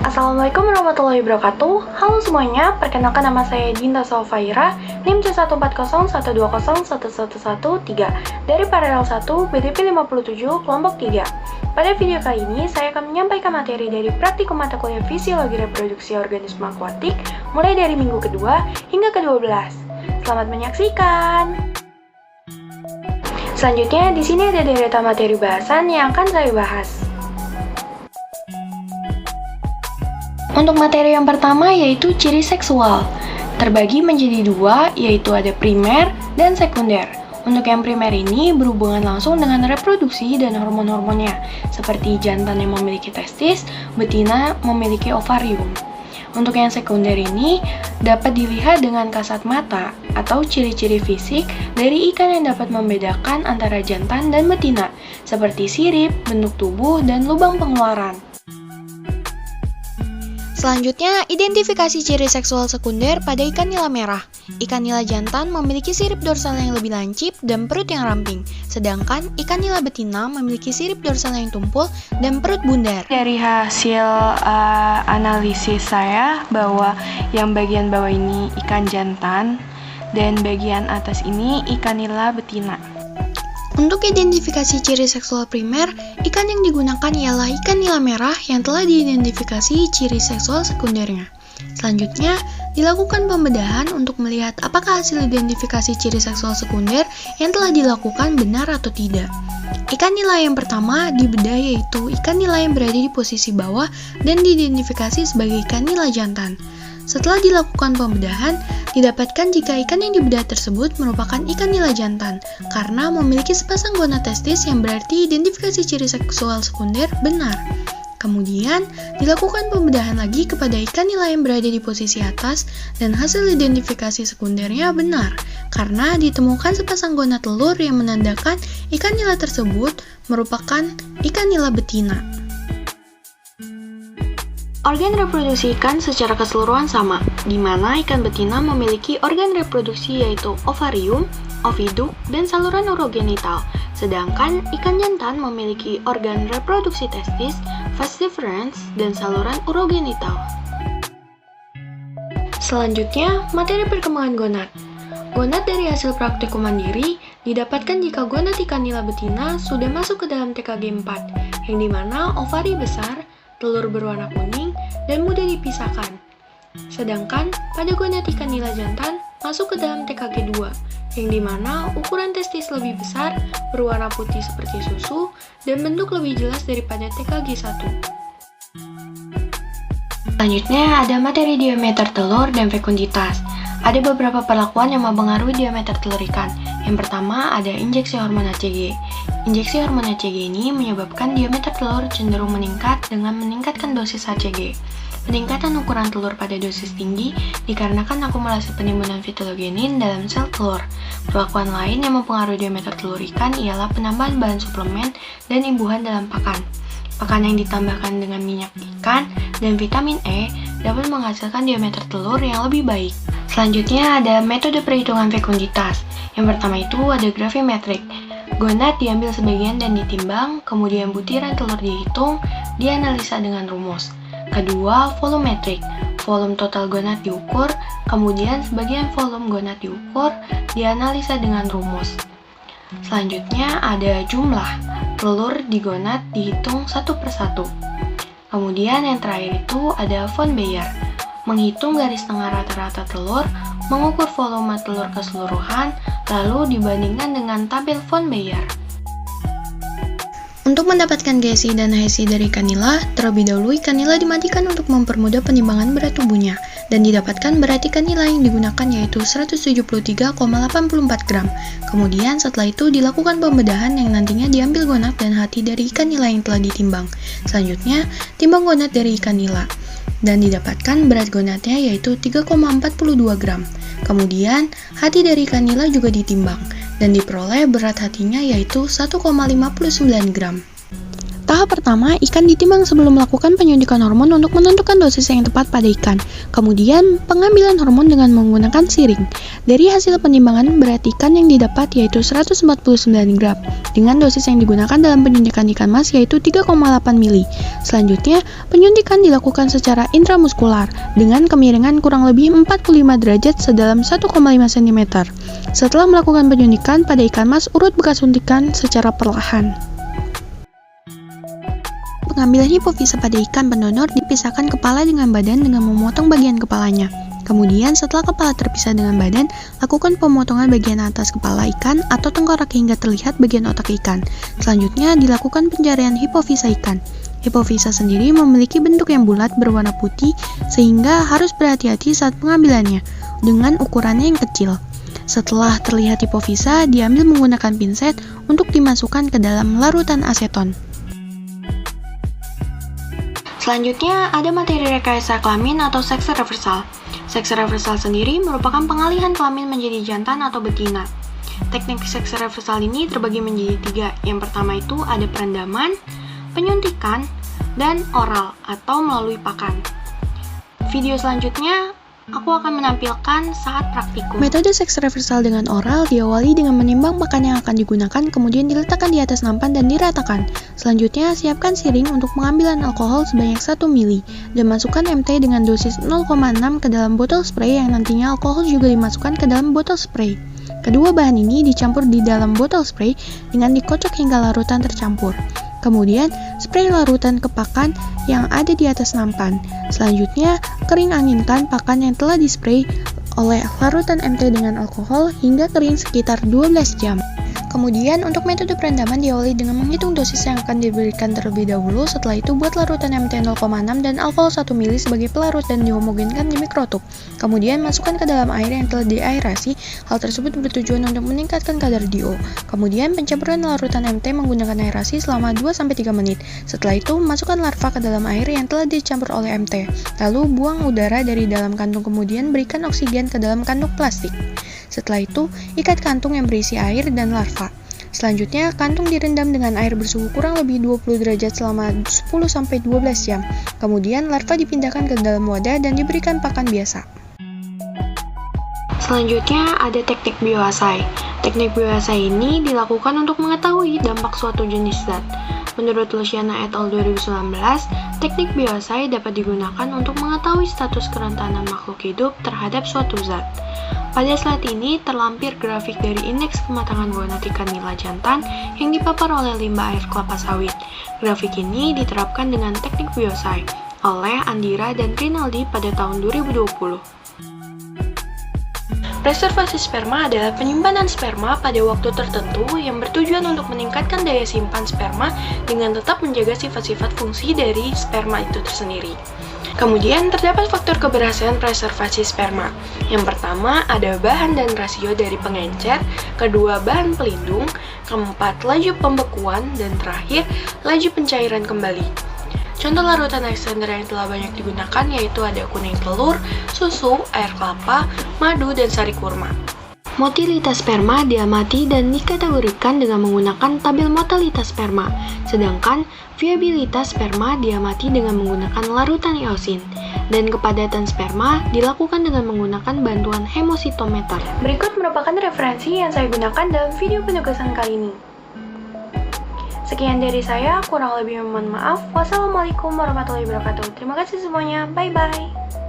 Assalamualaikum warahmatullahi wabarakatuh. Halo semuanya, perkenalkan nama saya Dinda Sofaira, NIM C14012011113 dari Paralel 1 BDP 57 kelompok 3. Pada video kali ini, saya akan menyampaikan materi dari praktikum mata kuliah fisiologi reproduksi organisme akuatik mulai dari minggu kedua hingga ke-12. Selamat menyaksikan. Selanjutnya, di sini ada deretan materi bahasan yang akan saya bahas. Untuk materi yang pertama yaitu ciri seksual. Terbagi menjadi dua, yaitu ada primer dan sekunder. Untuk yang primer ini berhubungan langsung dengan reproduksi dan hormon-hormonnya, seperti jantan yang memiliki testis, betina memiliki ovarium. Untuk yang sekunder ini dapat dilihat dengan kasat mata atau ciri-ciri fisik dari ikan yang dapat membedakan antara jantan dan betina, seperti sirip, bentuk tubuh, dan lubang pengeluaran. Selanjutnya, identifikasi ciri seksual sekunder pada ikan nila merah. Ikan nila jantan memiliki sirip dorsal yang lebih lancip dan perut yang ramping, sedangkan ikan nila betina memiliki sirip dorsal yang tumpul dan perut bundar. Dari hasil analisis saya bahwa yang bagian bawah ini ikan jantan dan bagian atas ini ikan nila betina. Untuk identifikasi ciri seksual primer, ikan yang digunakan ialah ikan nila merah yang telah diidentifikasi ciri seksual sekundernya. Selanjutnya, dilakukan pembedahan untuk melihat apakah hasil identifikasi ciri seksual sekunder yang telah dilakukan benar atau tidak. Ikan nila yang pertama dibedah yaitu ikan nila yang berada di posisi bawah dan diidentifikasi sebagai ikan nila jantan. Setelah dilakukan pembedahan, didapatkan jika ikan yang dibedah tersebut merupakan ikan nila jantan karena memiliki sepasang gonad testis yang berarti identifikasi ciri seksual sekunder benar. Kemudian, dilakukan pembedahan lagi kepada ikan nila yang berada di posisi atas dan hasil identifikasi sekundernya benar karena ditemukan sepasang gonad telur yang menandakan ikan nila tersebut merupakan ikan nila betina. Organ reproduksi ikan secara keseluruhan sama, di mana ikan betina memiliki organ reproduksi yaitu ovarium, oviduk, dan saluran urogenital, sedangkan ikan jantan memiliki organ reproduksi testis, vas deferens, dan saluran urogenital. Selanjutnya, materi perkembangan gonad. Gonad dari hasil praktikum mandiri didapatkan jika gonad ikan nila betina sudah masuk ke dalam TKG 4, yang dimana ovari besar, telur berwarna kuning, dan mudah dipisahkan. Sedangkan pada gonad ikan nila jantan masuk ke dalam TKG 2, yang dimana ukuran testis lebih besar, berwarna putih seperti susu, dan bentuk lebih jelas daripada TKG 1. Selanjutnya ada materi diameter telur dan fekunditas. Ada beberapa perlakuan yang mempengaruhi diameter telur ikan. Yang pertama ada injeksi hormon HCG. Injeksi hormon HCG ini menyebabkan diameter telur cenderung meningkat dengan meningkatkan dosis HCG. Peningkatan ukuran telur pada dosis tinggi dikarenakan akumulasi penimbunan fitologenin dalam sel telur. Perlakuan lain yang mempengaruhi diameter telur ikan ialah penambahan bahan suplemen dan imbuhan dalam pakan. Pakan yang ditambahkan dengan minyak ikan dan vitamin E dapat menghasilkan diameter telur yang lebih baik. Selanjutnya ada metode perhitungan fekunditas. Yang pertama itu ada gravimetrik. Gonad diambil sebagian dan ditimbang, kemudian butiran telur dihitung, dianalisa dengan rumus. Kedua, volumetrik. Volume total gonad diukur, kemudian sebagian volume gonad diukur, dianalisa dengan rumus. Selanjutnya ada jumlah. Telur di gonad dihitung satu persatu. Kemudian yang terakhir itu ada von Baer. Menghitung garis tengah rata-rata telur, mengukur volume telur keseluruhan, lalu dibandingkan dengan tabel von Baer. Untuk mendapatkan GSI dan HSI dari ikan nila, terlebih dahulu ikan nila dimatikan untuk mempermudah penimbangan berat tubuhnya, dan didapatkan berat ikan nila yang digunakan yaitu 173,84 gram. Kemudian setelah itu dilakukan pembedahan yang nantinya diambil gonad dan hati dari ikan nila yang telah ditimbang. Selanjutnya, timbang gonad dari ikan nila, dan didapatkan berat gonadnya yaitu 3,42 gram. Kemudian, hati dari ikan nila juga ditimbang, dan diperoleh berat hatinya yaitu 1,59 gram. Tahap pertama, ikan ditimbang sebelum melakukan penyuntikan hormon untuk menentukan dosis yang tepat pada ikan. Kemudian, pengambilan hormon dengan menggunakan siring. Dari hasil penimbangan, berat ikan yang didapat yaitu 149 gram, dengan dosis yang digunakan dalam penyuntikan ikan mas yaitu 3,8 mili. Selanjutnya, penyuntikan dilakukan secara intramuskular, dengan kemiringan kurang lebih 45 derajat sedalam 1,5 cm. Setelah melakukan penyuntikan pada ikan mas, urut bekas suntikan secara perlahan. Pengambilan hipofisa pada ikan pendonor dipisahkan kepala dengan badan dengan memotong bagian kepalanya. Kemudian setelah kepala terpisah dengan badan, lakukan pemotongan bagian atas kepala ikan atau tengkorak hingga terlihat bagian otak ikan. Selanjutnya dilakukan pencarian hipofisa ikan. Hipofisa sendiri memiliki bentuk yang bulat berwarna putih sehingga harus berhati-hati saat pengambilannya dengan ukurannya yang kecil. Setelah terlihat hipofisa, diambil menggunakan pinset untuk dimasukkan ke dalam larutan aseton. Selanjutnya, ada materi rekayasa kelamin atau seks reversal. Seks reversal sendiri merupakan pengalihan kelamin menjadi jantan atau betina. Teknik seks reversal ini terbagi menjadi 3. Yang pertama itu ada perendaman, penyuntikan, dan oral atau melalui pakan. Video selanjutnya, aku akan menampilkan saat praktikum. Metode seks reversal dengan oral diawali dengan menimbang pakan yang akan digunakan, kemudian diletakkan di atas nampan dan diratakan. Selanjutnya, siapkan siring untuk pengambilan alkohol sebanyak 1 mili dan masukkan MT dengan dosis 0,6 ke dalam botol spray yang nantinya alkohol juga dimasukkan ke dalam botol spray. Kedua bahan ini dicampur di dalam botol spray dengan dikocok hingga larutan tercampur. Kemudian, spray larutan ke pakan yang ada di atas nampan. Selanjutnya, kering anginkan pakan yang telah dispray oleh larutan MT dengan alkohol hingga kering sekitar 12 jam. Kemudian, untuk metode perendaman diawali dengan menghitung dosis yang akan diberikan terlebih dahulu. Setelah itu, buat larutan MT 0,6 dan alkohol 1 mili sebagai pelarut dan dihomogenkan di mikrotub. Kemudian, masukkan ke dalam air yang telah diaerasi. Hal tersebut bertujuan untuk meningkatkan kadar DO. Kemudian, pencampuran larutan MT menggunakan aerasi selama 2-3 menit. Setelah itu, masukkan larva ke dalam air yang telah dicampur oleh MT. Lalu, buang udara dari dalam kantung, kemudian berikan oksigen ke dalam kantung plastik. Setelah itu, ikat kantung yang berisi air dan larva. Selanjutnya, kantung direndam dengan air bersuhu kurang lebih 20 derajat selama 10-12 jam. Kemudian, larva dipindahkan ke dalam wadah dan diberikan pakan biasa. Selanjutnya, ada teknik bioassay. Teknik bioassay ini dilakukan untuk mengetahui dampak suatu jenis zat. Menurut Luciana et al. 2019, teknik bioassay dapat digunakan untuk mengetahui status kerentanan makhluk hidup terhadap suatu zat. Pada slide ini terlampir grafik dari indeks kematangan gonatika nila jantan yang dipapar oleh limbah air kelapa sawit. Grafik ini diterapkan dengan teknik bioassay oleh Andira dan Rinaldi pada tahun 2020. Preservasi sperma adalah penyimpanan sperma pada waktu tertentu yang bertujuan untuk meningkatkan daya simpan sperma dengan tetap menjaga sifat-sifat fungsi dari sperma itu tersendiri. Kemudian terdapat faktor keberhasilan preservasi sperma. Yang pertama ada bahan dan rasio dari pengencer, kedua bahan pelindung, keempat laju pembekuan, dan terakhir laju pencairan kembali. Contoh larutan extender yang telah banyak digunakan yaitu ada kuning telur, susu, air kelapa, madu, dan sari kurma. Motilitas sperma diamati dan dikategorikan dengan menggunakan tabel motilitas sperma, sedangkan viabilitas sperma diamati dengan menggunakan larutan eosin, dan kepadatan sperma dilakukan dengan menggunakan bantuan hemositometer. Berikut merupakan referensi yang saya gunakan dalam video penugasan kali ini. Sekian dari saya, kurang lebih mohon maaf. Wassalamualaikum warahmatullahi wabarakatuh. Terima kasih semuanya, bye-bye.